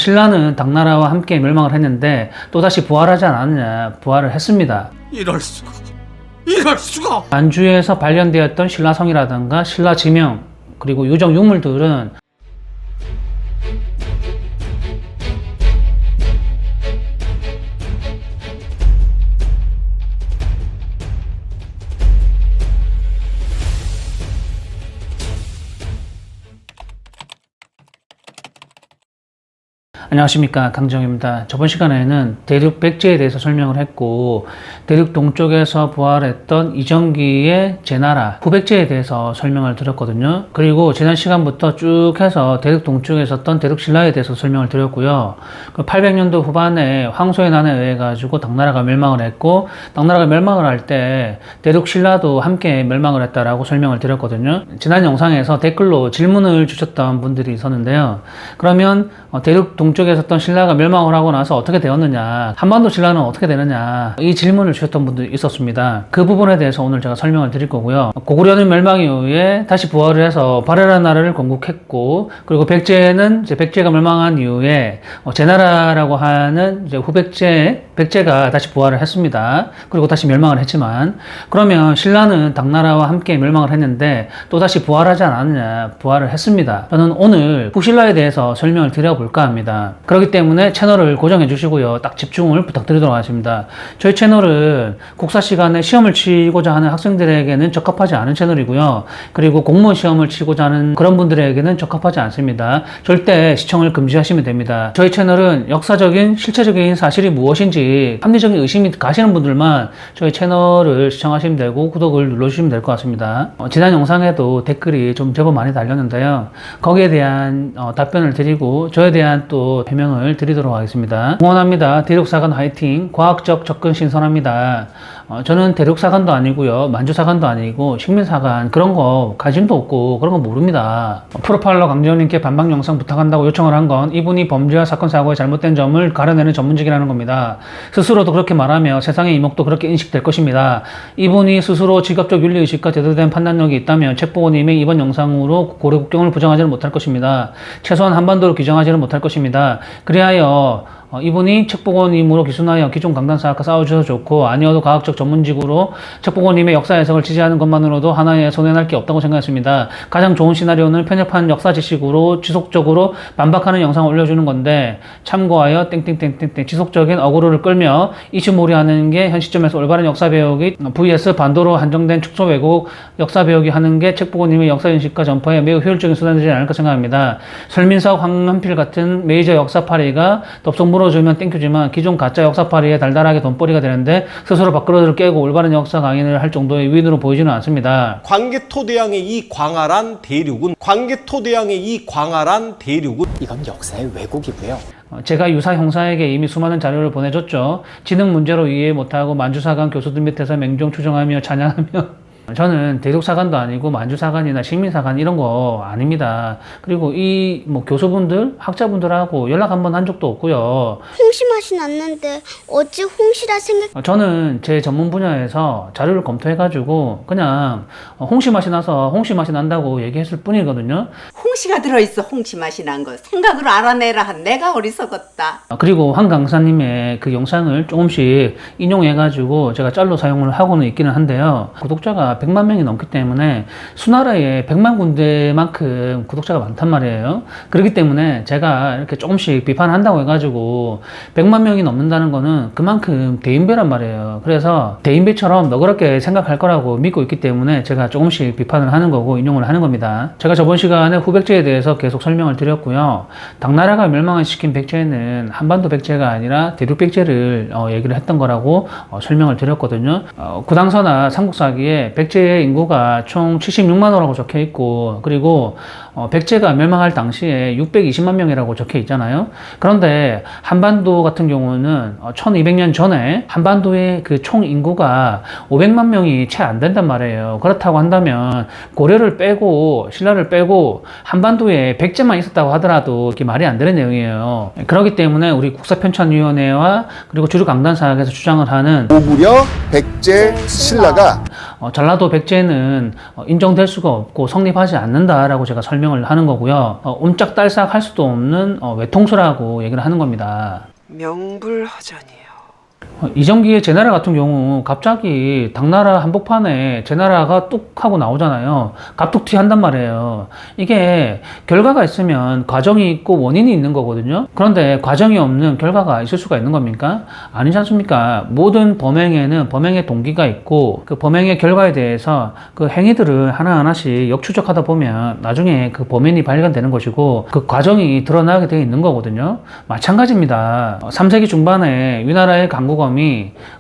신라는 당나라와 함께 멸망을 했는데 또다시 부활하지 않았느냐. 부활을 했습니다. 이럴 수가. 만주에서 발견되었던 신라성이라든가 신라지명 그리고 유적 유물들은 안녕하십니까, 강정입니다. 저번 시간에는 대륙 백제에 대해서 설명을 했고, 대륙 동쪽에서 부활했던 이정기의 제나라 후백제에 대해서 설명을 드렸거든요. 그리고 지난 시간부터 쭉 해서 대륙 동쪽에 있었던 대륙 신라에 대해서 설명을 드렸고요. 800년도 후반에 황소의 난에 의해 가지고 당나라가 멸망을 했고, 당나라가 멸망을 할 때 대륙 신라도 함께 멸망을 했다라고 설명을 드렸거든요. 지난 영상에서 댓글로 질문을 주셨던 분들이 있었는데요. 그러면 대륙 동쪽에 있었던 신라가 멸망을 하고 나서 어떻게 되었느냐, 한반도 신라는 어떻게 되느냐, 이 질문을 주셨던 분들이 있었습니다. 그 부분에 대해서 오늘 제가 설명을 드릴 거고요. 고구려는 멸망 이후에 다시 부활을 해서 발해라 나라를 건국했고, 그리고 백제는 이제 백제가 멸망한 이후에 제나라라고 하는 이제 백제가 다시 부활을 했습니다. 그리고 다시 멸망을 했지만, 그러면 신라는 당나라와 함께 멸망을 했는데 또다시 부활하지 않았느냐. 부활을 했습니다. 저는 오늘 후신라에 대해서 설명을 드려볼까 합니다. 그렇기 때문에 채널을 고정해 주시고요. 딱 집중을 부탁드리도록 하겠습니다. 저희 채널은 국사 시간에 시험을 치고자 하는 학생들에게는 적합하지 않은 채널이고요. 그리고 공무원 시험을 치고자 하는 그런 분들에게는 적합하지 않습니다. 절대 시청을 금지하시면 됩니다. 저희 채널은 역사적인 실체적인 사실이 무엇인지 합리적인 의심이 가시는 분들만 저희 채널을 시청하시면 되고 구독을 눌러주시면 될 것 같습니다. 지난 영상에도 댓글이 좀 제법 많이 달렸는데요. 거기에 대한 답변을 드리고 저에 대한 또 해명을 드리도록 하겠습니다. 응원합니다. 대륙사관 화이팅. 과학적 접근 신선합니다. 저는 대륙사관도 아니고요, 만주사관도 아니고 식민사관 그런 거 관심도 없고 그런 거 모릅니다. 프로파일러 강재원님께 반박 영상 부탁한다고 요청을 한 건 이분이 범죄와 사건 사고의 잘못된 점을 가려내는 전문직이라는 겁니다. 스스로도 그렇게 말하며 세상의 이목도 그렇게 인식될 것입니다. 이분이 스스로 직업적 윤리의식과 제대로 된 판단력이 있다면 책보고님의 이번 영상으로 고려 국경을 부정하지는 못할 것입니다. 최소한 한반도를 규정하지는 못할 것입니다. 그리하여 이분이 책보고님으로 기순하여 기존 강단사학과 싸워주셔서 좋고, 아니어도 과학적 전문직으로 책보고님의 역사 해석을 지지하는 것만으로도 하나의 손해날 게 없다고 생각했습니다. 가장 좋은 시나리오는 편협한 역사 지식으로 지속적으로 반박하는 영상을 올려주는 건데, 참고하여 땡땡땡땡땡 지속적인 어그로를 끌며 이슈몰이하는 게 현 시점에서 올바른 역사 배우기 vs 반도로 한정된 축소 왜곡 역사 배우기 하는 게 책보고님의 역사 인식과 전파에 매우 효율적인 수단이지 않을까 생각합니다. 설민석, 황한필 같은 메이저 역사파리가 덥석 물어주면 땡큐지만 기존 가짜 역사파리에 달달하게 돈벌이가 되는데 스스로 밥그릇을 깨고 올바른 역사 강의를 할 정도의 위인으로 보이지는 않습니다. 광개토대왕의 이 광활한 대륙은 이건 역사의 왜곡이고요. 제가 유사 형사에게 이미 수많은 자료를 보내줬죠. 지능 문제로 이해 못하고 만주사관 교수들 밑에서 맹종 추정하며 찬양하며 저는 대륙사관도 아니고 만주사관이나 식민사관 이런 거 아닙니다. 그리고 이 교수분들, 학자분들하고 연락 한번 한 적도 없고요. 홍시 맛이 났는데 어찌 홍시라 생각... 저는 제 전문 분야에서 자료를 검토해가지고 그냥 홍시 맛이 나서 홍시 맛이 난다고 얘기했을 뿐이거든요. 홍시가 들어있어. 홍시 맛이 난 거 생각을 알아내라 한 내가 어리석었다. 그리고 황 강사님의 그 영상을 조금씩 인용해가지고 제가 짤로 사용을 하고는 있기는 한데요. 구독자가 100만 명이 넘기 때문에 수나라에 100만 군데만큼 구독자가 많단 말이에요. 그렇기 때문에 제가 이렇게 조금씩 비판한다고 해가지고 100만 명이 넘는다는 거는 그만큼 대인배란 말이에요. 그래서 대인배처럼 너그럽게 생각할 거라고 믿고 있기 때문에 제가 조금씩 비판을 하는 거고 인용을 하는 겁니다. 제가 저번 시간에 후백제에 대해서 계속 설명을 드렸고요. 당나라가 멸망을 시킨 백제는 한반도 백제가 아니라 대륙 백제를 얘기를 했던 거라고 설명을 드렸거든요. 구당서나 삼국사기에 백제의 인구가 총 76만 호라고 적혀 있고, 그리고 백제가 멸망할 당시에 620만 명이라고 적혀 있잖아요. 그런데 한반도 같은 경우는 1200년 전에 한반도의 그 총 인구가 500만 명이 채 안 된단 말이에요. 그렇다고 한다면 고려를 빼고 신라를 빼고 한반도에 백제만 있었다고 하더라도 이게 말이 안 되는 내용이에요. 그렇기 때문에 우리 국사편찬위원회와 그리고 주류 강단사학에서 주장을 하는 고구려, 백제, 신라가 전라도 백제는 인정될 수가 없고 성립하지 않는다라고 제가 설명을 하는 거고요. 옴짝달싹 할 수도 없는 외통수라고 얘기를 하는 겁니다. 명불허전이요. 이정기의 제나라 같은 경우 갑자기 당나라 한복판에 제나라가 뚝 하고 나오잖아요. 갑툭튀 한단 말이에요. 이게 결과가 있으면 과정이 있고 원인이 있는 거거든요. 그런데 과정이 없는 결과가 있을 수가 있는 겁니까? 아니지 않습니까? 모든 범행에는 범행의 동기가 있고 그 범행의 결과에 대해서 그 행위들을 하나하나씩 역추적하다 보면 나중에 그 범인이 발견되는 것이고 그 과정이 드러나게 되어 있는 거거든요. 마찬가지입니다. 3세기 중반에 위나라의 강국엄이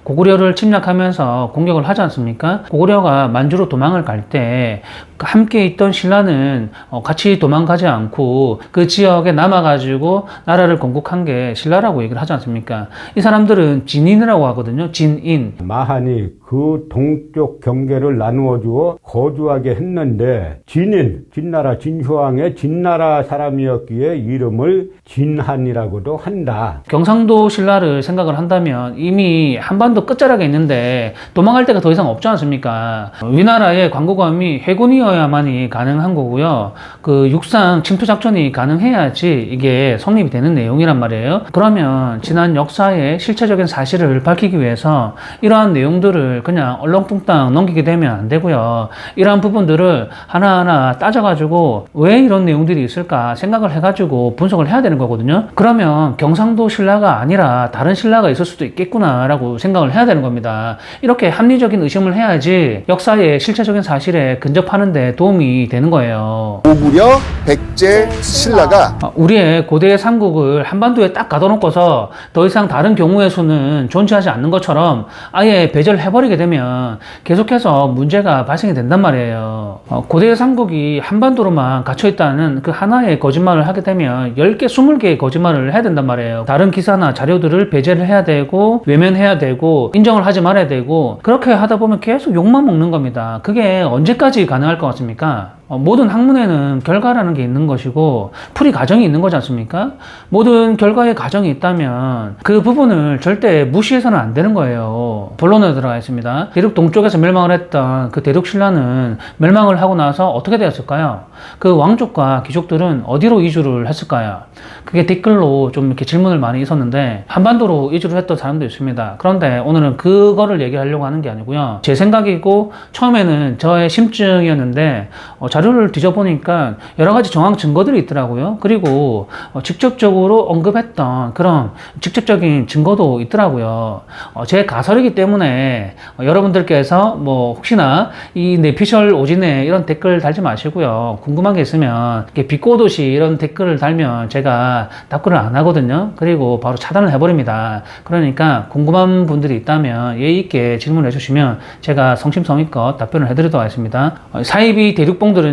고구려를 침략하면서 공격을 하지 않습니까? 고구려가 만주로 도망을 갈 때 함께 있던 신라는 같이 도망가지 않고 그 지역에 남아가지고 나라를 건국한 게 신라라고 얘기를 하지 않습니까? 이 사람들은 진인이라고 하거든요. 진인. 마한이 그 동쪽 경계를 나누어 주어 거주하게 했는데 진나라 진휴왕의 진나라 사람이었기에 이름을 진한이라고도 한다. 경상도 신라를 생각을 한다면 이미 한반도 끝자락에 있는데 도망갈 데가 더 이상 없지 않습니까? 위나라의 광고감이 해군이어야만이 가능한 거고요. 그 육상 침투 작전이 가능해야지 이게 성립이 되는 내용이란 말이에요. 그러면 지난 역사의 실체적인 사실을 밝히기 위해서 이러한 내용들을 그냥 얼렁뚱땅 넘기게 되면 안 되고요. 이러한 부분들을 하나하나 따져가지고 왜 이런 내용들이 있을까 생각을 해가지고 분석을 해야 되는 거거든요. 그러면 경상도 신라가 아니라 다른 신라가 있을 수도 있겠구나라고 생각을 해야 되는 겁니다. 이렇게 합리적인 의심을 해야지 역사의 실체적인 사실에 근접하는 데 도움이 되는 거예요. 고구려, 백제, 신라가 우리의 고대의 삼국을 한반도에 딱 가둬놓고서 더 이상 다른 경우의 수는 존재하지 않는 것처럼 아예 배제를 해버리게 되면 계속해서 문제가 발생이 된단 말이에요. 고대의 삼국이 한반도로만 갇혀있다는 그 하나의 거짓말을 하게 되면 10개, 20개의 거짓말을 해야 된단 말이에요. 다른 기사나 자료들을 배제를 해야 되고 외면해야 되고 인정을 하지 말아야 되고 그렇게 하다 보면 계속 욕만 먹는 겁니다. 그게 언제까지 가능할 것 같습니까? 모든 학문에는 결과라는 게 있는 것이고 풀이 과정이 있는 거지 않습니까? 모든 결과의 과정이 있다면 그 부분을 절대 무시해서는 안 되는 거예요. 본론에 들어가 있습니다. 대륙 동쪽에서 멸망을 했던 그 대륙 신라는 멸망을 하고 나서 어떻게 되었을까요? 그 왕족과 귀족들은 어디로 이주를 했을까요? 그게 댓글로 좀 이렇게 질문을 많이 있었는데 한반도로 이주를 했던 사람도 있습니다. 그런데 오늘은 그거를 얘기하려고 하는 게 아니고요. 제 생각이고 처음에는 저의 심증이었는데 자료를 뒤져보니까 여러 가지 정황 증거들이 있더라고요. 그리고 직접적으로 언급했던 그런 직접적인 증거도 있더라고요. 제 가설이기 때문에 여러분들께서 뭐 혹시나 이 내피셜 오지네 이런 댓글 달지 마시고요. 궁금한 게 있으면 비꼬듯이 이런 댓글을 달면 제가 답글을 안 하거든요. 그리고 바로 차단을 해버립니다. 그러니까 궁금한 분들이 있다면 예의 있게 질문을 해주시면 제가 성심성의껏 답변을 해드리도록 하겠습니다. 사이비 대륙봉들은요,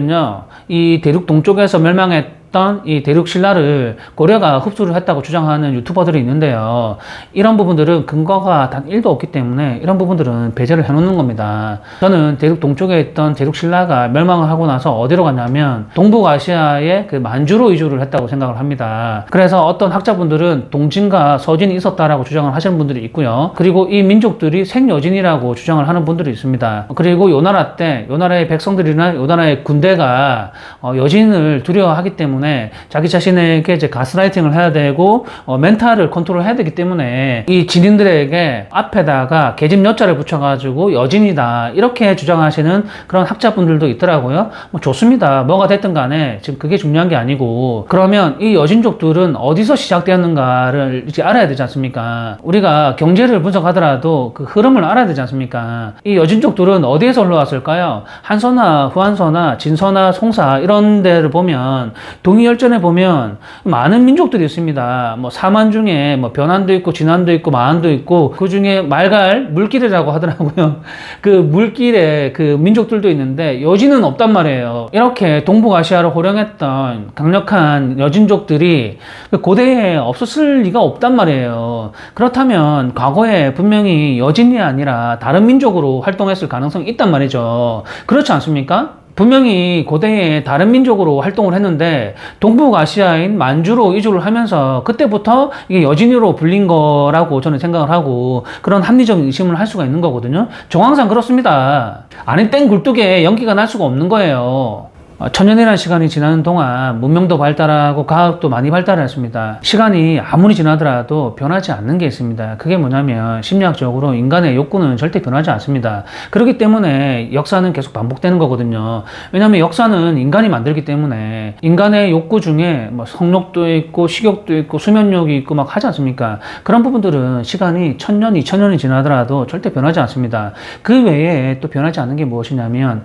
이 대륙 동쪽에서 멸망했던 이 대륙 신라를 고려가 흡수를 했다고 주장하는 유튜버들이 있는데요. 이런 부분들은 근거가 단 1도 없기 때문에 이런 부분들은 배제를 해놓는 겁니다. 저는 대륙 동쪽에 있던 대륙 신라가 멸망을 하고 나서 어디로 갔냐면 동북아시아의 그 만주로 이주를 했다고 생각을 합니다. 그래서 어떤 학자분들은 동진과 서진이 있었다라고 주장을 하시는 분들이 있고요. 그리고 이 민족들이 생여진이라고 주장을 하는 분들이 있습니다. 그리고 요 나라 때 요 나라의 백성들이나 요 나라의 군대가 여진을 두려워하기 때문에 자기 자신에게 이제 가스라이팅을 해야 되고 멘탈을 컨트롤해야 되기 때문에 이 진인들에게 앞에다가 계집 여자를 붙여가지고 여진이다 이렇게 주장하시는 그런 학자분들도 있더라고요. 뭐 좋습니다. 뭐가 됐든 간에 지금 그게 중요한 게 아니고, 그러면 이 여진족들은 어디서 시작되었는가를 이제 알아야 되지 않습니까? 우리가 경제를 분석하더라도 그 흐름을 알아야 되지 않습니까? 이 여진족들은 어디에서 올라왔을까요? 한서나 후한서나 진서나 송사 이런 데를 보면 동이열전에 보면 많은 민족들이 있습니다. 뭐 사만 중에 뭐 변한도 있고 진한도 있고 마한도 있고 그 중에 말갈 물길이라고 하더라고요. 그 물길에 그 민족들도 있는데 여진은 없단 말이에요. 이렇게 동북아시아를 호령했던 강력한 여진족들이 고대에 없었을 리가 없단 말이에요. 그렇다면 과거에 분명히 여진이 아니라 다른 민족으로 활동했을 가능성이 있단 말이죠. 그렇지 않습니까? 분명히 고대에 다른 민족으로 활동을 했는데 동북아시아인 만주로 이주를 하면서 그때부터 이게 여진으로 불린 거라고 저는 생각을 하고 그런 합리적인 의심을 할 수가 있는 거거든요. 정황상 그렇습니다. 아니 땡 굴뚝에 연기가 날 수가 없는 거예요. 천년이라는 시간이 지나는 동안 문명도 발달하고 과학도 많이 발달했습니다. 시간이 아무리 지나더라도 변하지 않는 게 있습니다. 그게 뭐냐면 심리학적으로 인간의 욕구는 절대 변하지 않습니다. 그렇기 때문에 역사는 계속 반복되는 거거든요. 왜냐하면 역사는 인간이 만들기 때문에 인간의 욕구 중에 뭐 성욕도 있고 식욕도 있고 수면욕이 있고 막 하지 않습니까? 그런 부분들은 시간이 1000년, 2000년이 지나더라도 절대 변하지 않습니다. 그 외에 또 변하지 않는 게 무엇이냐면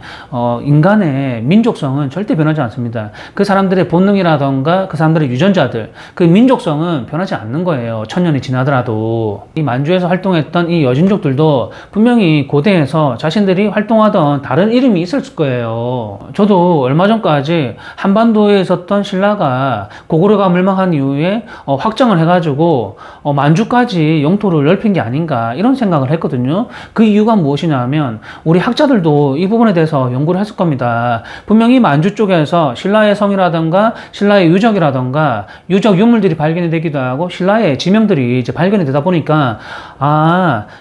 인간의 민족성은 절대 변하지 않습니다. 그 사람들의 본능이라던가 그 사람들의 유전자들, 그 민족성은 변하지 않는 거예요. 1000년이 지나더라도. 이 만주에서 활동했던 이 여진족들도 분명히 고대에서 자신들이 활동하던 다른 이름이 있었을 거예요. 저도 얼마 전까지 한반도에 있었던 신라가 고구려가 멸망한 이후에 확장을 해가지고 만주까지 영토를 넓힌 게 아닌가 이런 생각을 했거든요. 그 이유가 무엇이냐면 우리 학자들도 이 부분에 대해서 연구를 했을 겁니다. 분명히 만주 쪽에서 신라의 성이라던가 신라의 유적이라던가 유적 유물들이 발견이 되기도 하고 신라의 지명들이 이제 발견이 되다 보니까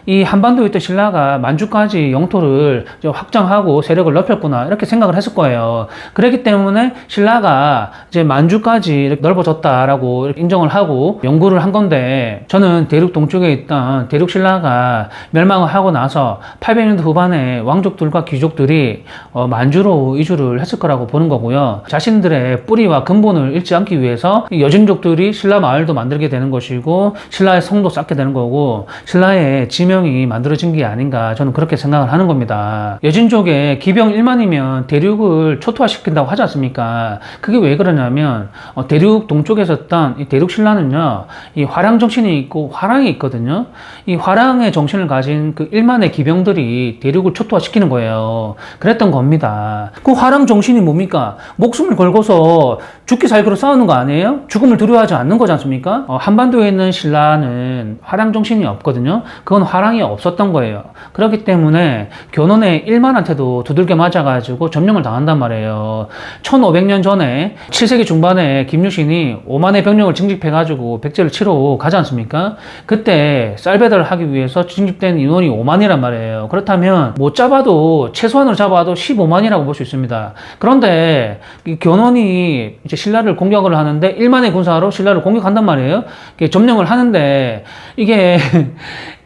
이 한반도에 있던 신라가 만주까지 영토를 확장하고 세력을 넓혔구나 이렇게 생각을 했을 거예요. 그렇기 때문에 신라가 이제 만주까지 이렇게 넓어졌다라고 이렇게 인정을 하고 연구를 한 건데 저는 대륙 동쪽에 있던 대륙 신라가 멸망을 하고 나서 800년대 후반에 왕족들과 귀족들이 만주로 이주를 했을 거라고 보는 거고요. 자신들의 뿌리와 근본을 잃지 않기 위해서 여진족들이 신라 마을도 만들게 되는 것이고 신라의 성도 쌓게 되는 거고 신라의 지명이 만들어진 게 아닌가 저는 그렇게 생각을 하는 겁니다. 여진족의 기병 1만이면 대륙을 초토화시킨다고 하지 않습니까? 그게 왜 그러냐면 대륙 동쪽에 있었던 이 대륙 신라는요, 이 화랑 정신이 있고 화랑이 있거든요. 이 화랑의 정신을 가진 그 1만의 기병들이 대륙을 초토화시키는 거예요. 그랬던 겁니다. 그 화랑 정신이 뭡니까? 목숨을 걸고서 죽기 살기로 싸우는 거 아니에요? 죽음을 두려워하지 않는 거지 않습니까? 한반도에 있는 신라는 화랑 정신이 없거든요. 그건 화랑이 없었던 거예요. 그렇기 때문에 견훤의 1만한테도 두들겨 맞아가지고 점령을 당한단 말이에요. 1500년 전에 7세기 중반에 김유신이 5만의 병력을 징집해가지고 백제를 치러 가지 않습니까? 그때 쌀배달을 하기 위해서 징집된 인원이 5만이란 말이에요. 그렇다면 못 잡아도 최소한으로 잡아도 15만이라고 볼 수 있습니다. 그런데 이 견훤이 이제 신라를 공격을 하는데 1만의 군사로 신라를 공격한단 말이에요. 점령을 하는데 이게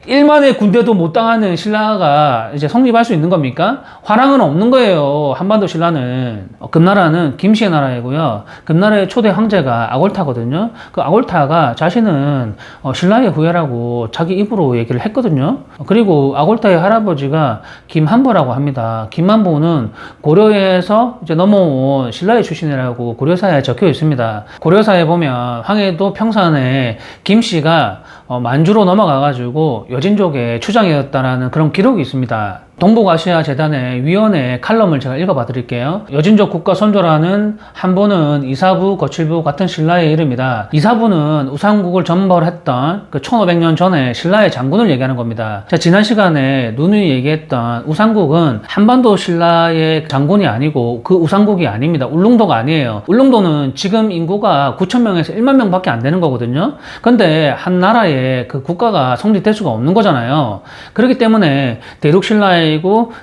1만의 군대도 못 당하는 신라가 이제 성립할 수 있는 겁니까? 화랑은 없는 거예요. 한반도 신라는. 금나라는 김씨의 나라이고요. 금나라의 초대 황제가 아골타거든요. 그 아골타가 자신은 신라의 후예라고 자기 입으로 얘기를 했거든요. 그리고 아골타의 할아버지가 김한보라고 합니다. 김한보는 고려에서 이제 넘어온 신라의 출신이라고 고려사에 적혀 있습니다. 고려사에 보면 황해도 평산에 김씨가 만주로 넘어가가지고 여진족의 추장이었다라는 그런 기록이 있습니다. 동북아시아 재단의 위원회 칼럼을 제가 읽어봐 드릴게요. 여진족 국가 선조라는 한보는 이사부, 거칠부 같은 신라의 이름이다. 이사부는 우상국을 전벌했던 그 1500년 전에 신라의 장군을 얘기하는 겁니다. 자, 지난 시간에 누누이 얘기했던 우상국은 한반도 신라의 장군이 아니고 그 우상국이 아닙니다. 울릉도가 아니에요. 울릉도는 지금 인구가 9,000명에서 1만 명밖에 안 되는 거거든요. 근데 한 나라에 그 국가가 성립될 수가 없는 거잖아요. 그렇기 때문에 대륙 신라의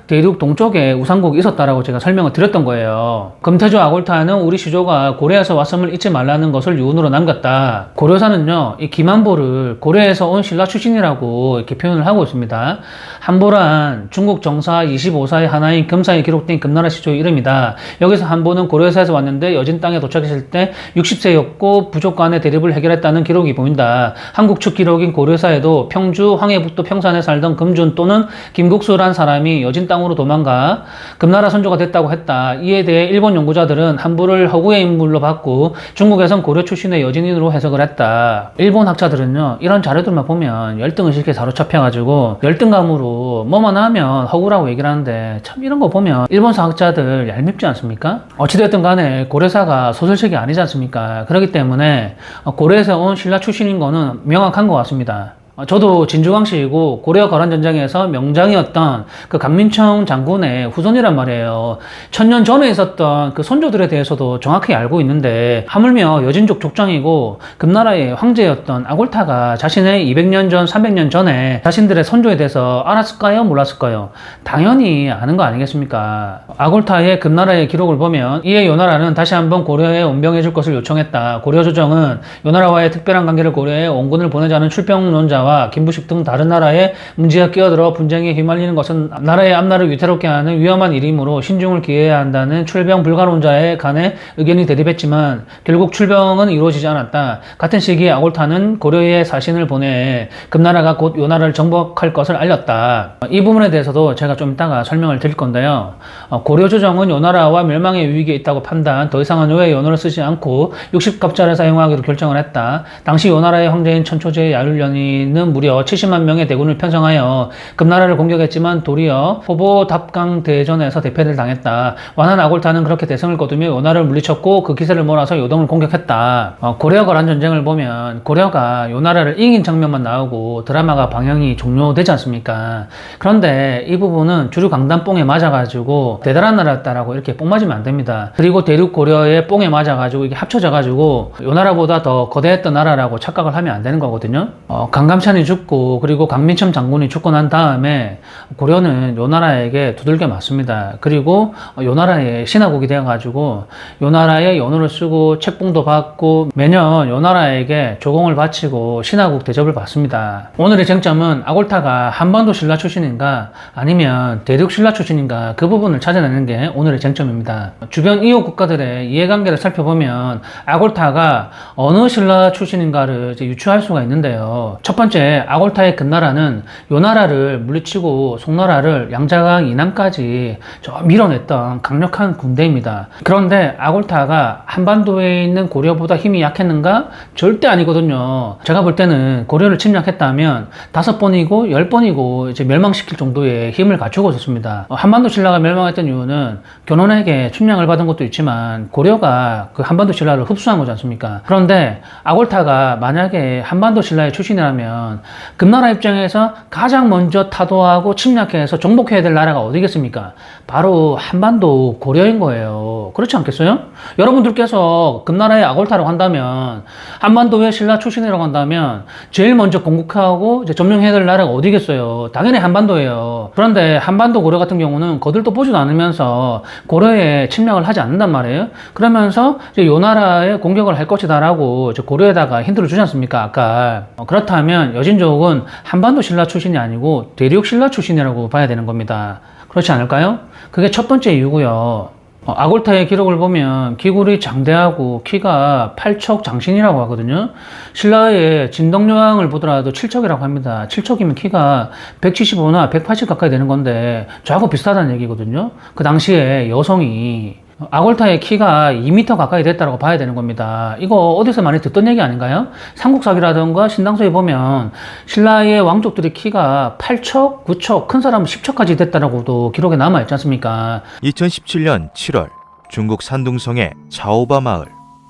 대륙 동쪽에 우상국이 있었다라고 제가 설명을 드렸던 거예요. 금태조 아골타는 우리 시조가 고려에서 왔음을 잊지 말라는 것을 유언으로 남겼다. 고려사는요, 이 김한보를 고려에서 온 신라 출신이라고 이렇게 표현을 하고 있습니다. 한보란 중국 정사 25사의 하나인 금사에 기록된 금나라 시조의 이름이다. 여기서 한보는 고려사에서 왔는데 여진 땅에 도착했을 때 60세였고 부족 간의 대립을 해결했다는 기록이 보인다. 한국 측 기록인 고려사에도 평주, 황해북도 평산에 살던 금준 또는 김국수란 사람이 여진 땅으로 도망가 금나라 선조가 됐다고 했다. 이에 대해 일본 연구자들은 한보를 허구의 인물로 봤고 중국에선 고려 출신의 여진인으로 해석을 했다. 일본 학자들은요, 이런 자료들만 보면 열등의식에 사로잡혀가지고 열등감으로 뭐만 하면 허구라고 얘기를 하는데 참 이런 거 보면 일본사 학자들 얄밉지 않습니까? 어찌됐든 간에 고려사가 소설책이 아니지 않습니까? 그렇기 때문에 고려에서 온 신라 출신인 거는 명확한 것 같습니다. 저도 진주광씨이고 고려 거란전쟁에서 명장이었던 그 강민청 장군의 후손이란 말이에요. 1000년 전에 있었던 그 선조들에 대해서도 정확히 알고 있는데, 하물며 여진족 족장이고 금나라의 황제였던 아골타가 자신의 200년 전, 300년 전에 자신들의 선조에 대해서 알았을까요? 몰랐을까요? 당연히 아는 거 아니겠습니까? 아골타의 금나라의 기록을 보면 이에 요나라는 다시 한번 고려에 온병해 줄 것을 요청했다. 고려 조정은 요나라와의 특별한 관계를 고려해 원군을 보내자는 출병론자와 김부식 등 다른 나라의 문제가 끼어들어 분쟁에 휘말리는 것은 나라의 앞날을 위태롭게 하는 위험한 일이므로 신중을 기해야 한다는 출병 불가론자의 간에 의견이 대립했지만 결국 출병은 이루어지지 않았다. 같은 시기에 아골타는 고려에 사신을 보내 금나라가 곧 요나라를 정복할 것을 알렸다. 이 부분에 대해서도 제가 좀 이따가 설명을 드릴 건데요. 고려 조정은 요나라와 멸망의 위기에 있다고 판단, 더 이상은 요의 연호를 쓰지 않고 60갑자를 사용하기로 결정을 했다. 당시 요나라의 황제인 천초제 야율연이는 무려 70만 명의 대군을 편성하여 금나라를 공격했지만 도리어 호보답강 대전에서 대패를 당했다. 완한 아골타는 그렇게 대성을 거두며 요나라를 물리쳤고 그 기세를 몰아서 요동을 공격했다. 고려 거란 전쟁을 보면 고려가 요나라를 이긴 장면만 나오고 드라마가 방영이 종료되지 않습니까? 그런데 이 부분은 주류 강단뽕에 맞아가지고 대단한 나라였다라고 이렇게 뽕 맞으면 안 됩니다. 그리고 대륙 고려의 뽕에 맞아가지고 이게 합쳐져가지고 요나라보다 더 거대했던 나라라고 착각을 하면 안 되는 거거든요. 강감찬이 죽고 그리고 강민청 장군이 죽고 난 다음에 고려는 요나라에게 두들겨 맞습니다. 그리고 요나라의 신하국이 되어가지고 요나라의 연호를 쓰고 책봉도 받고 매년 요나라에게 조공을 바치고 신하국 대접을 받습니다. 오늘의 쟁점은 아골타가 한반도 신라 출신인가 아니면 대륙 신라 출신인가, 그 부분을 찾아내는 게 오늘의 쟁점입니다. 주변 이웃 국가들의 이해관계를 살펴보면 아골타가 어느 신라 출신인가를 이제 유추할 수가 있는데요. 첫 번째, 아골타의 금나라는 요나라를 물리치고 송나라를 양자강 이남까지 저 밀어냈던 강력한 군대입니다. 그런데 아골타가 한반도에 있는 고려보다 힘이 약했는가? 절대 아니거든요. 제가 볼 때는 고려를 침략했다면 5번이고 10번이고 이제 멸망시킬 정도의 힘을 갖추고 있었습니다. 한반도 신라가 멸망했던 이유는 견훤에게 춘향을 받은 것도 있지만 고려가 그 한반도 신라를 흡수한 거지 않습니까? 그런데 아골타가 만약에 한반도 신라의 출신이라면 금나라 입장에서 가장 먼저 타도하고 침략해서 정복해야 될 나라가 어디겠습니까? 바로 한반도 고려인 거예요. 그렇지 않겠어요? 여러분들께서 금나라의 아골타라고 한다면, 한반도의 신라 출신이라고 한다면 제일 먼저 공국하고 이제 점령해야 될 나라가 어디겠어요? 당연히 한반도예요. 그런데 한반도 고려 같은 경우는 거들떠 보지도 않으면서 고려에 침략을 하지 않는단 말이에요. 그러면서 이제 요나라에 공격을 할 것이다라고 이제 고려에다가 힌트를 주지 않습니까? 아까. 그렇다면 여진족은 한반도 신라 출신이 아니고 대륙 신라 출신이라고 봐야 되는 겁니다. 그렇지 않을까요? 그게 첫 번째 이유고요. 아골타의 기록을 보면 기굴이 장대하고 키가 8척 장신이라고 하거든요. 신라의 진덕여왕을 보더라도 7척이라고 합니다. 7척이면 키가 175나 180 가까이 되는 건데 저하고 비슷하다는 얘기거든요. 그 당시에 여성이 아골타의 키가 2m 가까이 됐다고 봐야 되는 겁니다. 이거 어디서 많이 듣던 얘기 아닌가요? 삼국사기라던가 신당서에 보면 신라의 왕족들의 키가 8척, 9척, 큰 사람은 10척까지 됐다라고도 기록에 남아있지 않습니까? 2017년 7월 중국 산둥성의 자오바 마을,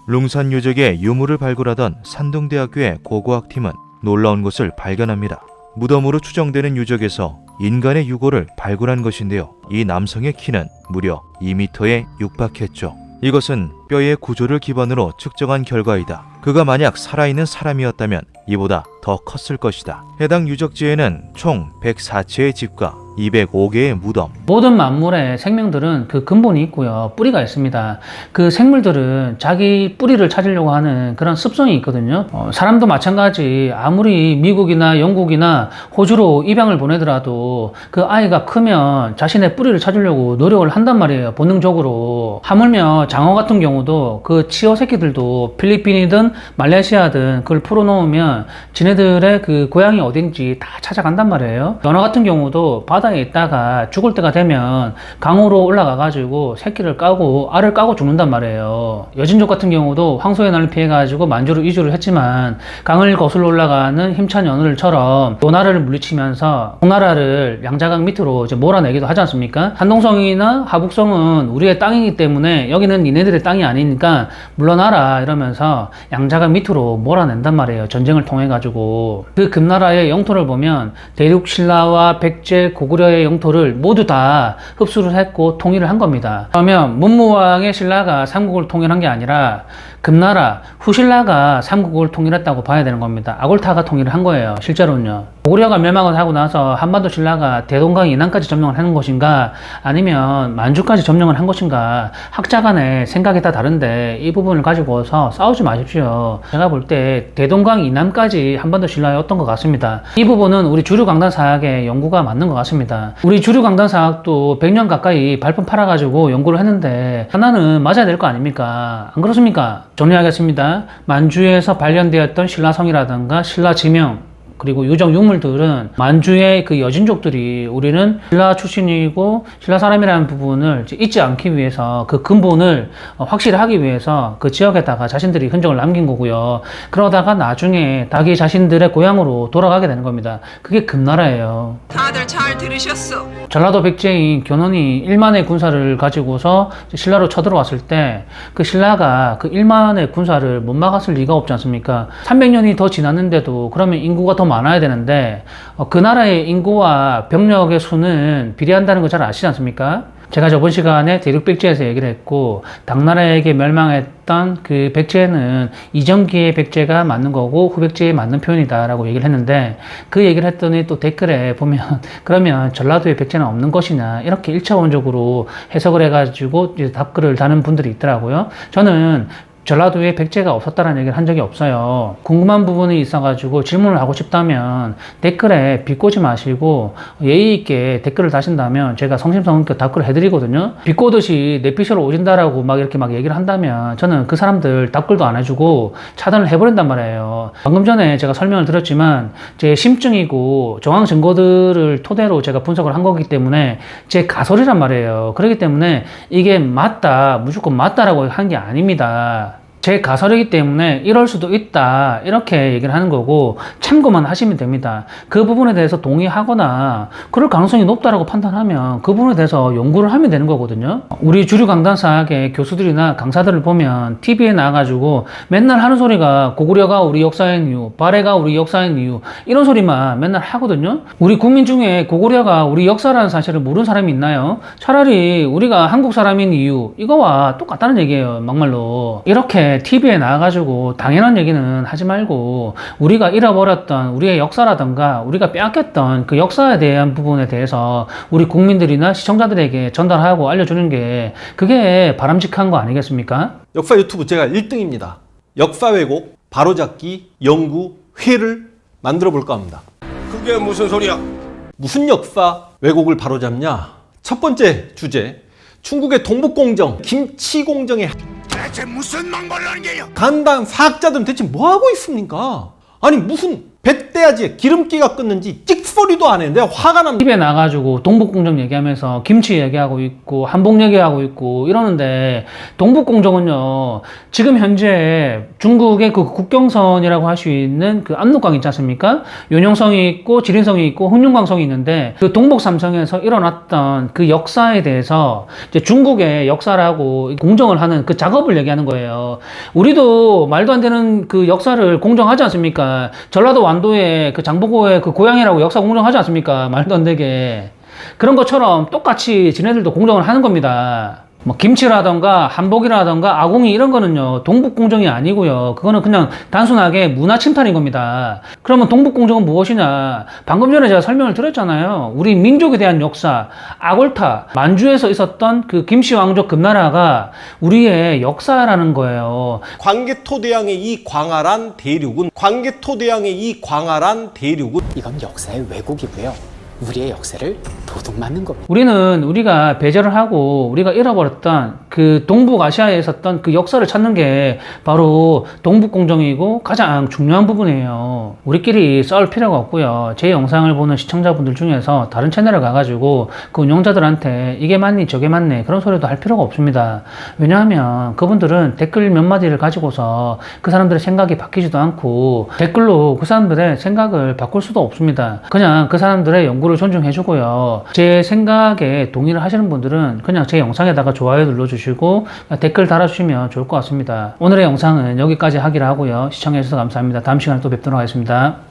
룽산 유적의 유물을 발굴하던 산둥대학교의 고고학팀은 놀라운 것을 발견합니다. 무덤으로 추정되는 유적에서 인간의 유골을 발굴한 것인데요. 이 남성의 키는 무려 2m에 육박했죠. 이것은 뼈의 구조를 기반으로 측정한 결과이다. 그가 만약 살아있는 사람이었다면 이보다 더 컸을 것이다. 해당 유적지에는 총 104채의 집과 205개의 무덤. 모든 만물의 생명들은 그 근본이 있고요. 뿌리가 있습니다. 그 생물들은 자기 뿌리를 찾으려고 하는 그런 습성이 있거든요. 사람도 마찬가지. 아무리 미국이나 영국이나 호주로 입양을 보내더라도 그 아이가 크면 자신의 뿌리를 찾으려고 노력을 한단 말이에요. 본능적으로. 하물며 장어 같은 경우도 그 치어 새끼들도 필리핀이든 말레이시아든 그걸 풀어놓으면 지네들의 그 고향이 어딘지 다 찾아간단 말이에요. 연어 같은 경우도 바다 바닷가에 있다가 죽을 때가 되면 강으로 올라가가지고 새끼를 까고 알을 까고 죽는단 말이에요. 여진족 같은 경우도 황소의 날을 피해가지고 만주로 이주를 했지만 강을 거슬러 올라가는 힘찬 연울처럼 노나라를 물리치면서 송나라를 양자강 밑으로 이제 몰아내기도 하지 않습니까? 산동성이나 하북성은 우리의 땅이기 때문에 여기는 니네들의 땅이 아니니까 물러나라 이러면서 양자강 밑으로 몰아낸단 말이에요. 전쟁을 통해 가지고. 그 금나라의 영토를 보면 대륙 신라와 백제, 고구려의 영토를 모두 다 흡수를 했고 통일을 한 겁니다. 그러면 문무왕의 신라가 삼국을 통일한 게 아니라 금나라, 후신라가 삼국을 통일했다고 봐야 되는 겁니다. 아골타가 통일을 한 거예요. 실제로는요. 고구려가 멸망을 하고 나서 한반도 신라가 대동강 이남까지 점령을 하는 것인가 아니면 만주까지 점령을 한 것인가 학자 간의 생각이 다 다른데 이 부분을 가지고서 싸우지 마십시오. 제가 볼 때 대동강 이남까지 한반도 신라였던 것 같습니다. 이 부분은 우리 주류 강단 사학의 연구가 맞는 것 같습니다. 우리 주류 강단 사학도 100년 가까이 발품 팔아가지고 연구를 했는데 하나는 맞아야 될 거 아닙니까? 안 그렇습니까? 정리하겠습니다. 만주에서 발견되었던 신라성이라든가 신라지명 그리고 유적 유물들은 만주의 그 여진족들이 우리는 신라 출신이고 신라 사람이라는 부분을 잊지 않기 위해서 그 근본을 확실히 하기 위해서 그 지역에다가 자신들이 흔적을 남긴 거고요. 그러다가 나중에 자기 자신들의 고향으로 돌아가게 되는 겁니다. 그게 금나라예요. 다들 잘 들으셨어? 전라도 백제인 견훤이 1만의 군사를 가지고서 신라로 쳐들어왔을 때 그 신라가 그 1만의 군사를 못 막았을 리가 없지 않습니까? 300년이 더 지났는데도 그러면 인구가 더 많아야 되는데 그 나라의 인구와 병력의 수는 비례한다는 거 잘 아시지 않습니까? 제가 저번 시간에 대륙 백제에서 얘기를 했고 당나라에게 멸망했던 그 백제는 이전기의 백제가 맞는 거고 후백제에 맞는 표현이다 라고 얘기를 했는데 그 얘기를 했더니 또 댓글에 보면 그러면 전라도의 백제는 없는 것이냐 이렇게 1차원적으로 해석을 해가지고 이제 답글을 다는 분들이 있더라고요. 저는 전라도에 백제가 없었다는 얘기를 한 적이 없어요. 궁금한 부분이 있어가지고 질문을 하고 싶다면 댓글에 비꼬지 마시고 예의 있게 댓글을 다신다면 제가 성심성의껏 답글을 해드리거든요. 비꼬듯이 내피셜로 오진다라고 막 이렇게 막 얘기를 한다면 저는 그 사람들 답글도 안 해주고 차단을 해버린단 말이에요. 방금 전에 제가 설명을 드렸지만 제 심증이고 정황 증거들을 토대로 제가 분석을 한 거기 때문에 제 가설이란 말이에요. 그렇기 때문에 이게 맞다, 무조건 맞다라고 한 게 아닙니다. 제 가설이기 때문에 이럴 수도 있다 이렇게 얘기를 하는 거고 참고만 하시면 됩니다. 그 부분에 대해서 동의하거나 그럴 가능성이 높다라고 판단하면 그 부분에 대해서 연구를 하면 되는 거거든요. 우리 주류 강단사학의 교수들이나 강사들을 보면 TV에 나와가지고 맨날 하는 소리가 고구려가 우리 역사의 이유, 발해가 우리 역사의 이유 이런 소리만 맨날 하거든요. 우리 국민 중에 고구려가 우리 역사라는 사실을 모르는 사람이 있나요? 차라리 우리가 한국 사람인 이유 이거와 똑같다는 얘기예요. 막말로 이렇게 TV에 나와가지고 당연한 얘기는 하지 말고 우리가 잃어버렸던 우리의 역사라든가 우리가 빼앗겼던 그 역사에 대한 부분에 대해서 우리 국민들이나 시청자들에게 전달하고 알려주는 게 그게 바람직한 거 아니겠습니까? 역사 유튜브 제가 1등입니다. 역사 왜곡, 바로잡기, 연구, 회를 만들어 볼까 합니다. 그게 무슨 소리야? 무슨 역사 왜곡을 바로잡냐? 첫 번째 주제, 중국의 동북공정, 김치공정의 대체 무슨 망발을 하는 게요? 간단 사학자들은 대체 뭐하고 있습니까? 아니 무슨 뱃대야지에 기름기가 끓는지 찍소리도 안 했는데 화가 납니다. TV에 나가지고 동북공정 얘기하면서 김치 얘기하고 있고 한복 얘기하고 있고 이러는데 동북공정은요 지금 현재 중국의 그 국경선이라고 할 수 있는 그 압록강 있지 않습니까? 윤영성이 있고 지린성이 있고 흑룡강성이 있는데 그 동북삼성에서 일어났던 그 역사에 대해서 이제 중국의 역사라고 공정을 하는 그 작업을 얘기하는 거예요. 우리도 말도 안 되는 그 역사를 공정하지 않습니까? 전라도 완도의 그 장보고의 그 고향이라고 역사 공정하지 않습니까? 말도 안 되게. 그런 것처럼 똑같이 지네들도 공정을 하는 겁니다. 뭐 김치라던가 한복이라던가 아궁이 이런 거는요 동북공정이 아니고요 그거는 그냥 단순하게 문화 침탈인 겁니다. 그러면 동북공정은 무엇이냐? 방금 전에 제가 설명을 드렸잖아요. 우리 민족에 대한 역사, 아골타, 만주에서 있었던 그 김씨왕족 금나라가 우리의 역사라는 거예요. 광개토대왕의 이 광활한 대륙은 이건 역사의 왜곡이고요. 우리의 역사를 도둑맞는 겁니다. 우리는 우리가 배제를 하고 우리가 잃어버렸던 그 동북아시아에 있었던 그 역사를 찾는 게 바로 동북공정이고 가장 중요한 부분이에요. 우리끼리 싸울 필요가 없고요. 제 영상을 보는 시청자분들 중에서 다른 채널에 가가지고 그 운영자들한테 이게 맞니 저게 맞네 그런 소리도 할 필요가 없습니다. 왜냐하면 그분들은 댓글 몇 마디를 가지고서 그 사람들의 생각이 바뀌지도 않고 댓글로 그 사람들의 생각을 바꿀 수도 없습니다. 그냥 그 사람들의 연구를 존중해주고요. 제 생각에 동의를 하시는 분들은 그냥 제 영상에다가 좋아요 눌러주시고 댓글 달아주시면 좋을 것 같습니다. 오늘의 영상은 여기까지 하기로 하고요. 시청해주셔서 감사합니다. 다음 시간에 또 뵙도록 하겠습니다.